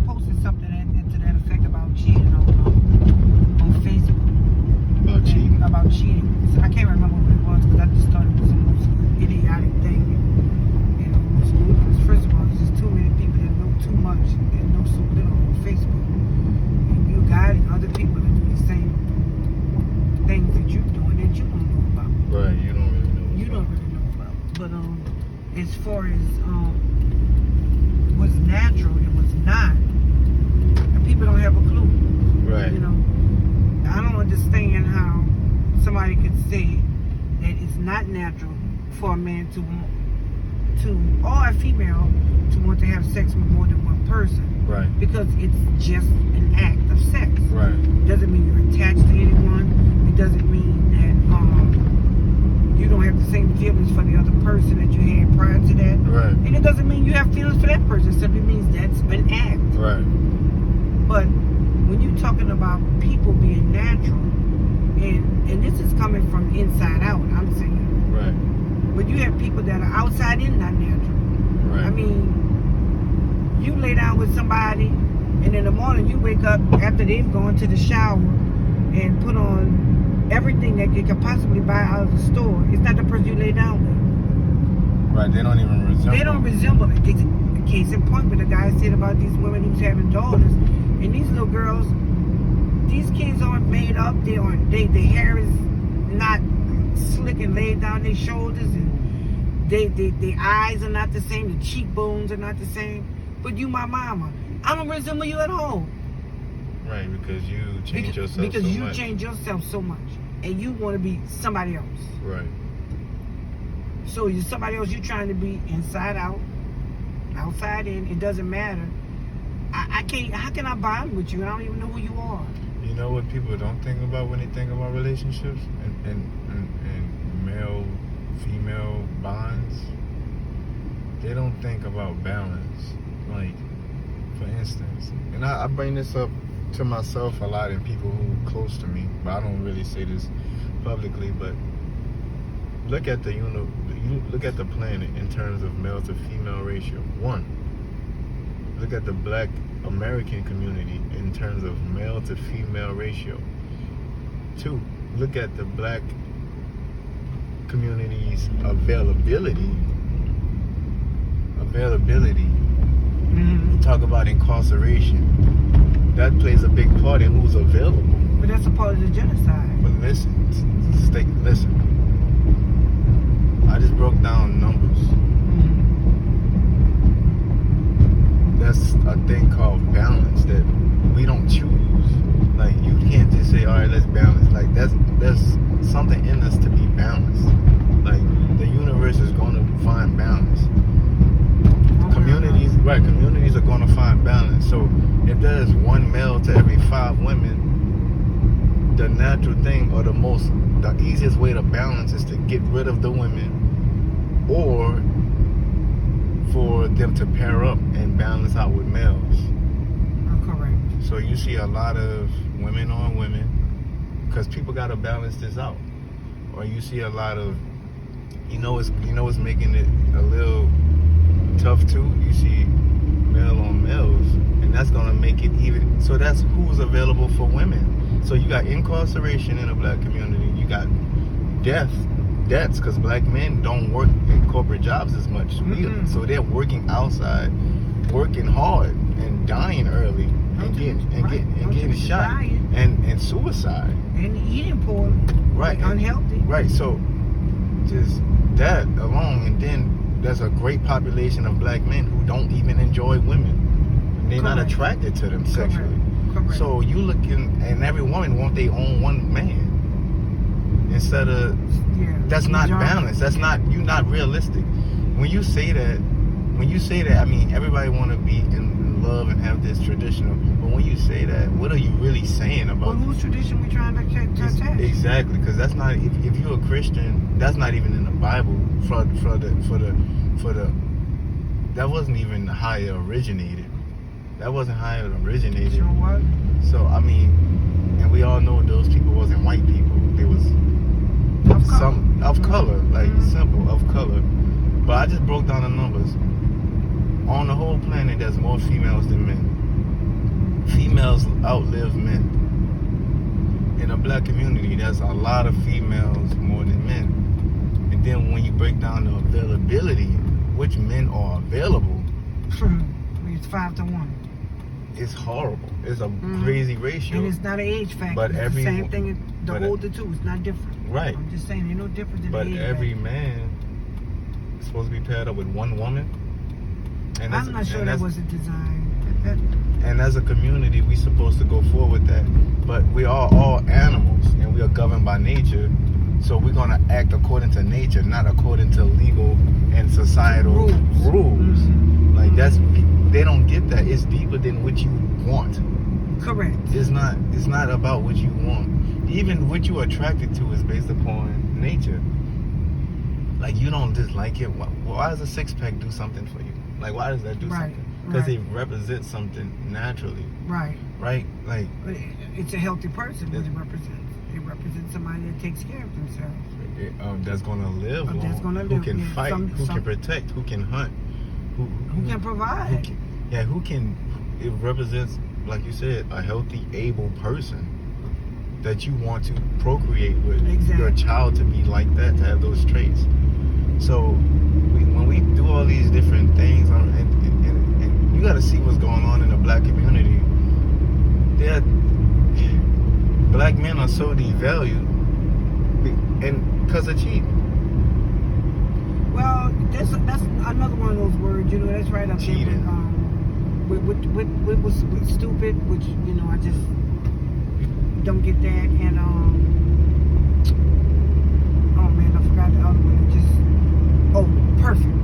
posted something to that effect about cheating on Facebook. About cheating? About cheating. So I can't remember what it was because I just thought it was the most idiotic thing. You know, it's ludicrous. First of all, there's just too many people that know too much and know so little on Facebook. And you guiding other people to do the same things that you're doing that you don't know about. Right, you don't really know. You don't really know about. But as far as what's natural and what's not, and people don't have a clue. Right. You know, I don't understand how somebody could say that it's not natural for a man to want to, or a female to want to have sex with more than one person. Right. Because it's just an act of sex. Right. It doesn't mean you're attached to anyone. It doesn't mean that you don't have the same feelings for the other person that you had prior to that. Right. And it doesn't mean you have feelings for that person. It simply means that's an act. Right. But when you're talking about people being natural, and this is coming from inside out, I'm saying. Right. But you have people that are outside in not natural. Right. I mean, you lay down with somebody, and in the morning you wake up after they've gone to the shower and put on everything that you could possibly buy out of the store. It's not the person you lay down with. Right, they don't even resemble. They don't resemble it. Case in point, with the guy said about these women who's having daughters, and these little girls, these kids aren't made up. Their hair is not slick and laid down their shoulders, and their eyes are not the same. The cheekbones are not the same. But you, my mama, I don't resemble you at all. Right, because you change yourself so much. Because you change yourself so much, and you want to be somebody else. Right. So you're somebody else. You're trying to be inside out, outside in. It doesn't matter. I can't. How can I bond with you? I don't even know who you are. You know what people don't think about when they think about relationships and male female bonds? They don't think about balance. Like, for instance, and I bring this up to myself a lot and people who are close to me, but I don't really say this publicly. But look at look at the planet in terms of male to female ratio. 1, look at the Black American community in terms of male to female ratio. 2, look at the Black community's availability. Mm-hmm. Talk about incarceration. That plays a big part in who's available. But that's a part of the genocide. But listen. I just broke down numbers. Mm-hmm. That's a thing called balance that we don't choose. Like, you can't just say, all right, let's balance. Like, there's something in us to be balanced. Like, the universe is going to find balance. Communities are going to find balance. So if there's one male to every 5 women, the natural thing, or the easiest way to balance is to get rid of the women, or for them to pair up and balance out with males. Correct. So you see a lot of women on women, because people got to balance this out. Or you see a lot of, what's making it a little tough too? You see male on males, and that's gonna make it even. So that's who's available for women. So you got incarceration in the Black community. You got deaths, because Black men don't work in corporate jobs as much. Mm-hmm. So they're working outside, working hard, and dying early, and getting shot, and suicide, and eating poorly, right, unhealthy, right. So just that alone, and then there's a great population of Black men who don't even enjoy women. And they're not attracted to them sexually. Correct. So you looking, and every woman want their own one man. Instead of, that's not balanced. That's not, you're not realistic. When you say that, I mean, everybody want to be in love and have this traditional. But when you say that, what are you really saying about? Well, whose tradition we trying to attack? Exactly, because that's not. If you're a Christian, that's not even in the Bible. For the that wasn't even how it originated. That wasn't how it originated. Sure what? So I mean, and we all know those people wasn't white people. They was of color, like simple of color. But I just broke down the numbers. On the whole planet, point, there's more females than men. Females outlive men. In the black community, there's a lot of females more than men. And then when you break down the availability, which men are available, it's 5 to 1. it's horrible. It's a crazy ratio. And it's not an age factor. But it's the same thing. The older two, it's not different. Right. I'm just saying, there's no difference in But the age every factor. man is supposed to be paired up with one woman. And I'm not sure that was a design. And as a community, we supposed to go forward with that. But we are all animals, and we are governed by nature. So we're gonna act according to nature, not according to legal and societal rules. Like they don't get that. It's deeper than what you want. Correct. It's not about what you want. Even what you're attracted to is based upon nature. Like, you don't dislike it. Why does a six-pack do something for you? Like, why does that do something? Because it represents something naturally. Right. Right? Like, it's a healthy person that it represents. It represents somebody that takes care of themselves. That's going to live long. That's gonna who live, can yeah. fight, who can protect, who can hunt. Who can provide. It represents, like you said, a healthy, able person that you want to procreate with. Exactly. Your child to be like that, to have those traits. So when we do all these different things, and you got to see what's going on in the black community. Black men are so devalued, and because of cheating. Well, that's another one of those words. You know, that's right up Cheating. there with stupid, which I just don't get that. And oh man, I forgot the other one. Perfect.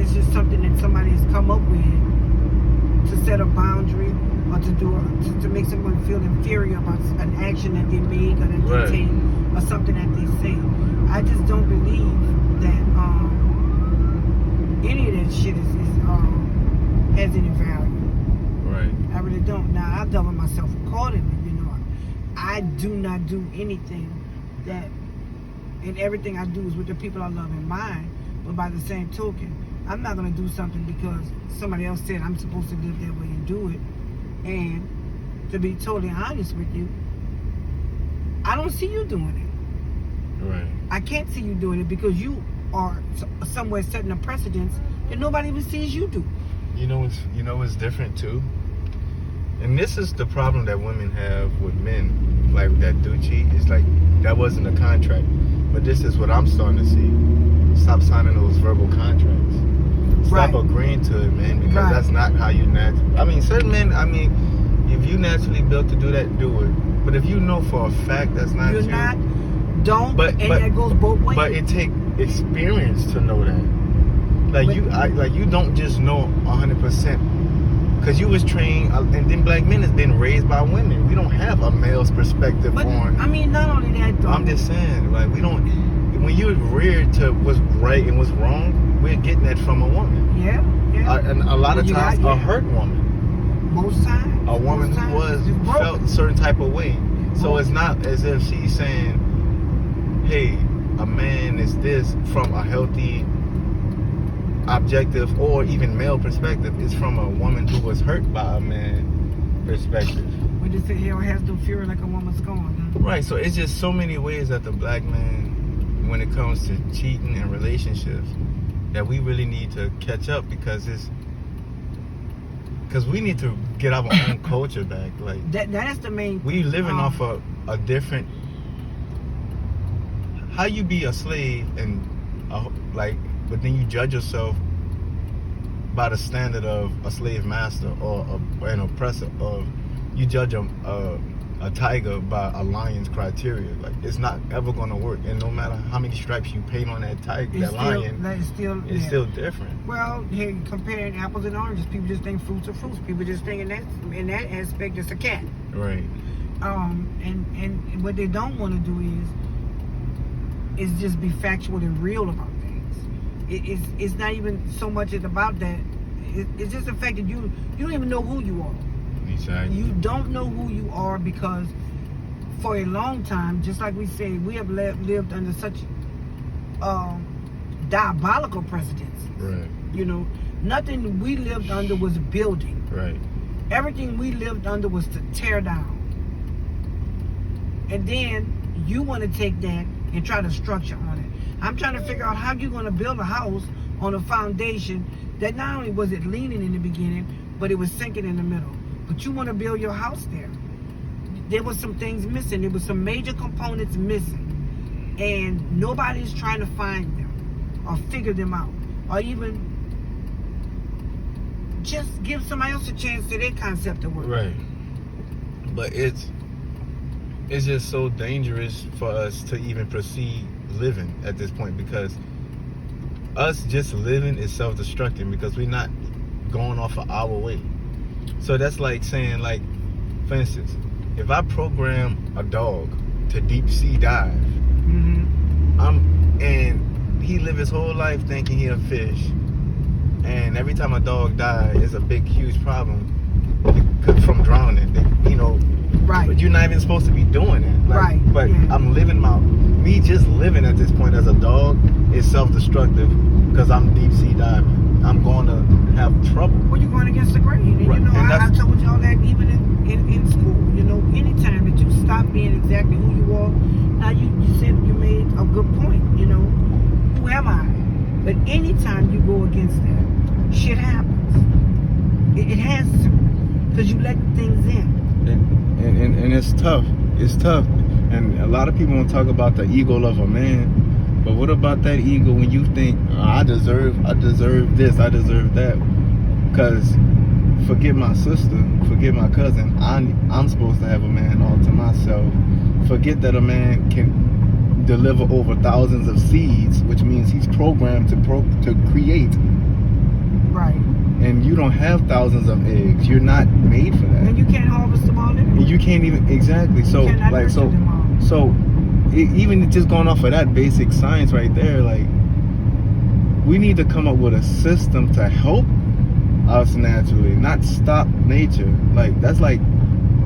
It's just something that somebody has come up with to set a boundary or to make someone feel inferior about an action that they make or that they take or something that they say. I just don't believe that any of that shit has any value. Right. I really don't. Now I govern myself accordingly. I do not do anything that, and everything I do is with the people I love in mind. But by the same token, I'm not going to do something because somebody else said I'm supposed to live that way and do it. And to be totally honest with you, I don't see you doing it. Right. I can't see you doing it because you are somewhere setting a precedence that nobody even sees you do. You know what's different too? And this is the problem that women have with men, like that do cheat. It's like that wasn't a contract. But this is what I'm starting to see. Stop signing those verbal contracts. Stop agreeing to it, man, because that's not how you naturally. Certain men, if you naturally built to do that, do it. But if you know for a fact that's not You're you, not, don't, and that goes both ways. But it take experience to know that. You don't just know 100%. Because you was trained, and then black men has been raised by women. We don't have a male's perspective on. Not only that, though. I'm just saying, we don't. When you're reared to what's right and what's wrong, we're getting that from a woman. Yeah. And a lot of times, a hurt woman. Most times. A woman who felt a certain type of way. So it's not as if she's saying, hey, a man is this from a healthy, objective, or even male perspective. It's from a woman who was hurt by a man perspective. We just say hell has no fury like a woman's scorn. Right, so it's just so many ways that the black man, when it comes to cheating and relationships, that we really need to catch up because we need to get our own culture back. Like that's the main thing. We living off a different. How you be a slave and but then you judge yourself by the standard of a slave master or an oppressor, or you judge a tiger by a lion's criteria. Like, it's not ever gonna work. And no matter how many stripes you paint on that tiger, it's still different. Well, hey, comparing apples and oranges, people just think fruits are fruits. People just think in that aspect it's a cat. Right. And what they don't want to do is just be factual and real about things. It's not even so much about that. It's just the fact that you don't even know who you are. Exactly. You don't know who you are because for a long time, just like we say, we have lived under such diabolical precedents. Right. You know, nothing we lived under was building. Right. Everything we lived under was to tear down. And then you want to take that and try to structure on it. I'm trying to figure out how you're going to build a house on a foundation that not only was it leaning in the beginning, but it was sinking in the middle. But you want to build your house there. There was some things missing. There was some major components missing. And nobody's trying to find them or figure them out. Or even just give somebody else a chance to their concept to work. Right. But it's just so dangerous for us to even proceed living at this point, because us just living is self-destructing because we're not going off of our way. So that's like saying, like, for instance, if I program a dog to deep sea dive, and he live his whole life thinking he a fish, and every time a dog dies, it's a big, huge problem from drowning. You know, right? But you're not even supposed to be doing it, like, right? But yeah. I'm living me just living at this point as a dog is self-destructive because I'm deep sea diving. I'm going to have trouble. Well, you're going against the grain, and right. you know, and I told y'all that even in school. You know, anytime that you stop being exactly who you are, now you said you made a good point. You know, who am I? But anytime you go against that, shit happens. It has to, because you let things in. And it's tough. It's tough. And a lot of people want to talk about the ego of a man. But what about that ego when you think, I deserve this, I deserve that? Because forget my sister, forget my cousin, I'm supposed to have a man all to myself. Forget that a man can deliver over thousands of seeds, which means he's programmed to create. Right. And you don't have thousands of eggs. You're not made for that. And you can't harvest them all anyway. You can't even, exactly. So, like, so even just going off of that basic science right there, like, we need to come up with a system to help us naturally, not stop nature. Like, that's like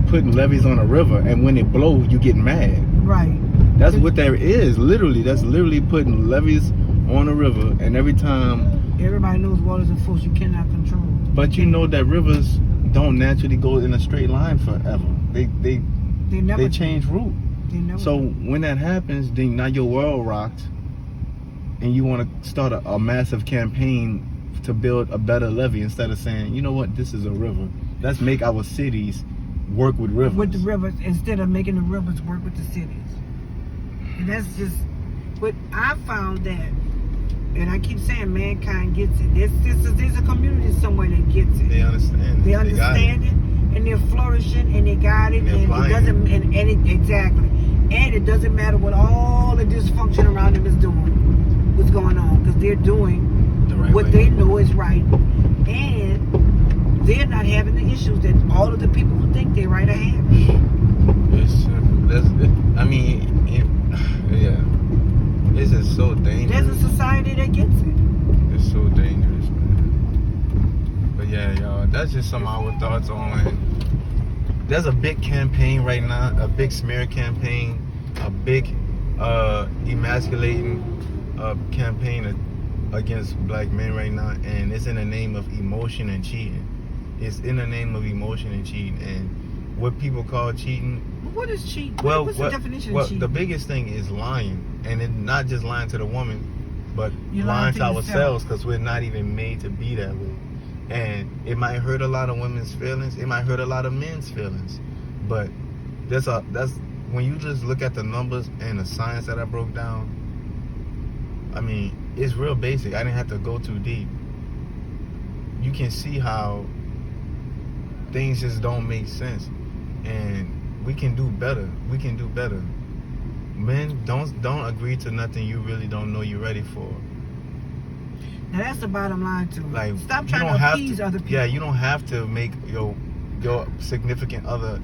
putting levees on a river, and when it blows, you get mad. Right. That's what there is. Literally, that's literally putting levees on a river, and every time. Everybody knows water's a force you cannot control. But you know that rivers don't naturally go in a straight line forever. They change route. So when that happens, then now your world rocked, and you want to start a massive campaign to build a better levee instead of saying, you know what, this is a river. Let's make our cities work with rivers. With the rivers, instead of making the rivers work with the cities. And that's just, but I found that, and I keep saying mankind gets it. There's a community somewhere that gets it. They understand. They understand it, and they're flourishing, and they got it, and it doesn't, and it, exactly. And it doesn't matter what all the dysfunction around them is doing, what's going on, because they're doing the right what way. they know is right, and they're not having the issues that all of the people who think they're right are having. This is so dangerous. There's a society that gets it. It's so dangerous, man. But yeah, y'all, that's just some of our thoughts on. There's a big campaign right now, a big smear campaign, a big emasculating campaign against black men right now, and it's in the name of emotion and cheating. It's in the name of emotion and cheating, and what people call cheating. What is cheating? Well, what's the definition of cheating? The biggest thing is lying, and it, not just lying to the woman, but You're lying to yourself. ourselves, because we're not even made to be that way. And it might hurt a lot of women's feelings. It might hurt a lot of men's feelings. But that's when you just look at the numbers and the science that I broke down. I mean, it's real basic. I didn't have to go too deep. You can see how things just don't make sense, and we can do better. We can do better. Men, don't agree to nothing you really don't know you're ready for. Now that's the bottom line too. Like, stop trying to appease other people. Yeah, you don't have to make your significant other.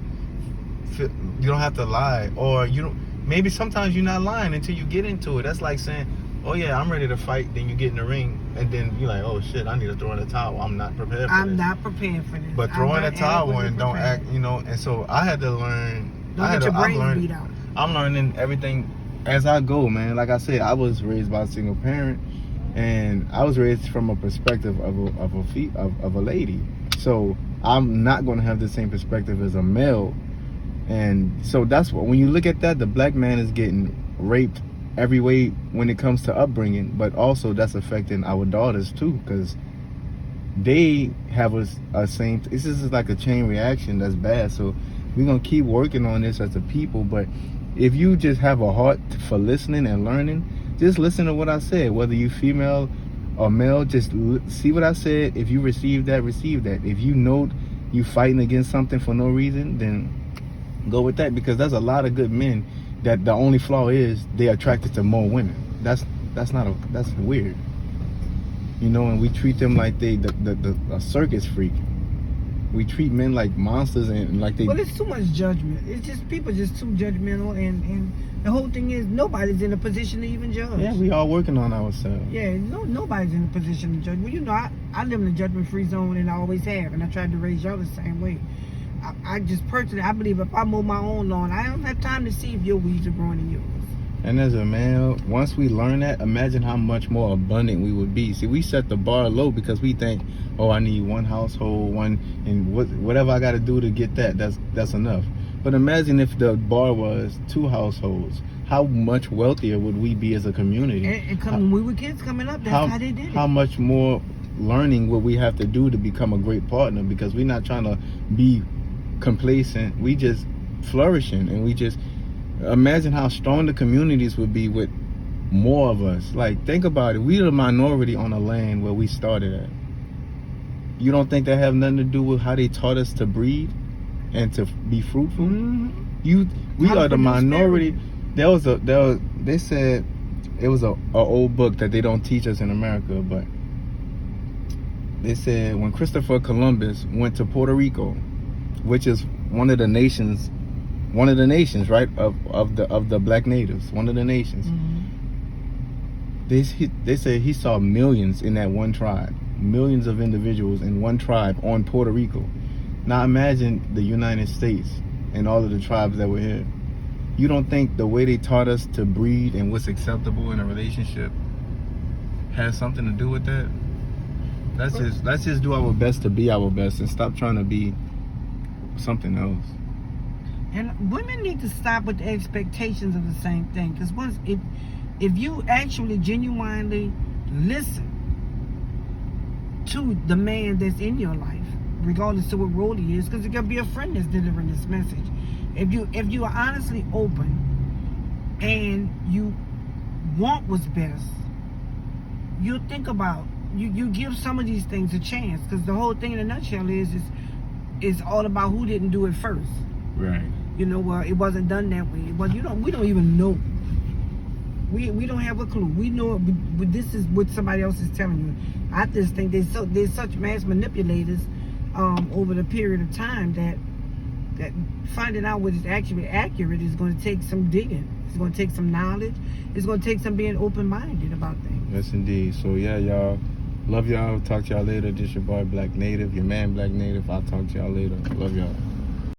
You don't have to lie, or you don't. Maybe sometimes you're not lying until you get into it. That's like saying, "Oh yeah, I'm ready to fight." Then you get in the ring, and then you're like, "Oh shit, I need to throw in the towel. I'm not prepared for this." I'm not prepared for this. But throw in the towel and don't act, you know. And so I had to learn. Don't get your brains beat out. I'm learning everything as I go, man. Like I said, I was raised by a single parent, And I was raised from a perspective of a lady, so I'm not going to have the same perspective as a male. And so that's what, when you look at that, the black man is getting raped every way when it comes to upbringing, but also that's affecting our daughters too, because they have a same, this is like a chain reaction that's bad. So we're going to keep working on this as a people. But if you just have a heart for listening and learning, just listen to what I said. Whether you female or male, just see what I said. If you receive that, receive that. If you know you fighting against something for no reason, then go with that, because there's a lot of good men that the only flaw is they're attracted to more women. That's weird. You know, and we treat them like they a circus freak. We treat men like monsters and like they. Well, it's too much judgment. It's just people just too judgmental, and the whole thing is nobody's in a position to even judge. Yeah, we all working on ourselves. Yeah, nobody's in a position to judge. Well, you know, I live in a judgment-free zone, and I always have, and I tried to raise y'all the same way. I just personally, I believe if I mow my own lawn, I don't have time to see if your weeds are growing in yours. And as a male, once we learn that, imagine how much more abundant we would be. See, we set the bar low because we think, oh, I need one household, and whatever I got to do to get that's enough. But imagine if the bar was 2 households. How much wealthier would we be as a community? And when we were kids coming up, that's how they did it. How much more learning would we have to do to become a great partner? Because we're not trying to be complacent. We just flourishing, and we just imagine how strong the communities would be with more of us. Like, think about it. We're the minority on a land where we started at. You don't think that have nothing to do with how they taught us to breed and to be fruitful? Mm-hmm. We are the minority. They said it was a old book that they don't teach us in America, but they said when Christopher Columbus went to Puerto Rico, which is one of the nations, right, of the black natives, one of the nations. Mm-hmm. They said he saw millions in that one tribe, millions of individuals in one tribe on Puerto Rico. Now imagine the United States and all of the tribes that were here. You don't think the way they taught us to breed and what's acceptable in a relationship has something to do with that? Let's just do our best to be our best and stop trying to be something else. And women need to stop with the expectations of the same thing, because if you actually genuinely listen to the man that's in your life, regardless to what role he is, because it could be a friend that's delivering this message. If you are honestly open and you want what's best, you think about you give some of these things a chance, because the whole thing in a nutshell is all about who didn't do it first. Right. You know, it wasn't done that way. Well, we don't even know. We don't have a clue. We know but this is what somebody else is telling you. I just think they're such mass manipulators over the period of time that finding out what is actually accurate is going to take some digging. It's going to take some knowledge. It's going to take some being open-minded about things. Yes, indeed. So, yeah, y'all. Love y'all. Talk to y'all later. This your boy, Black Native. Your man, Black Native. I'll talk to y'all later. Love y'all.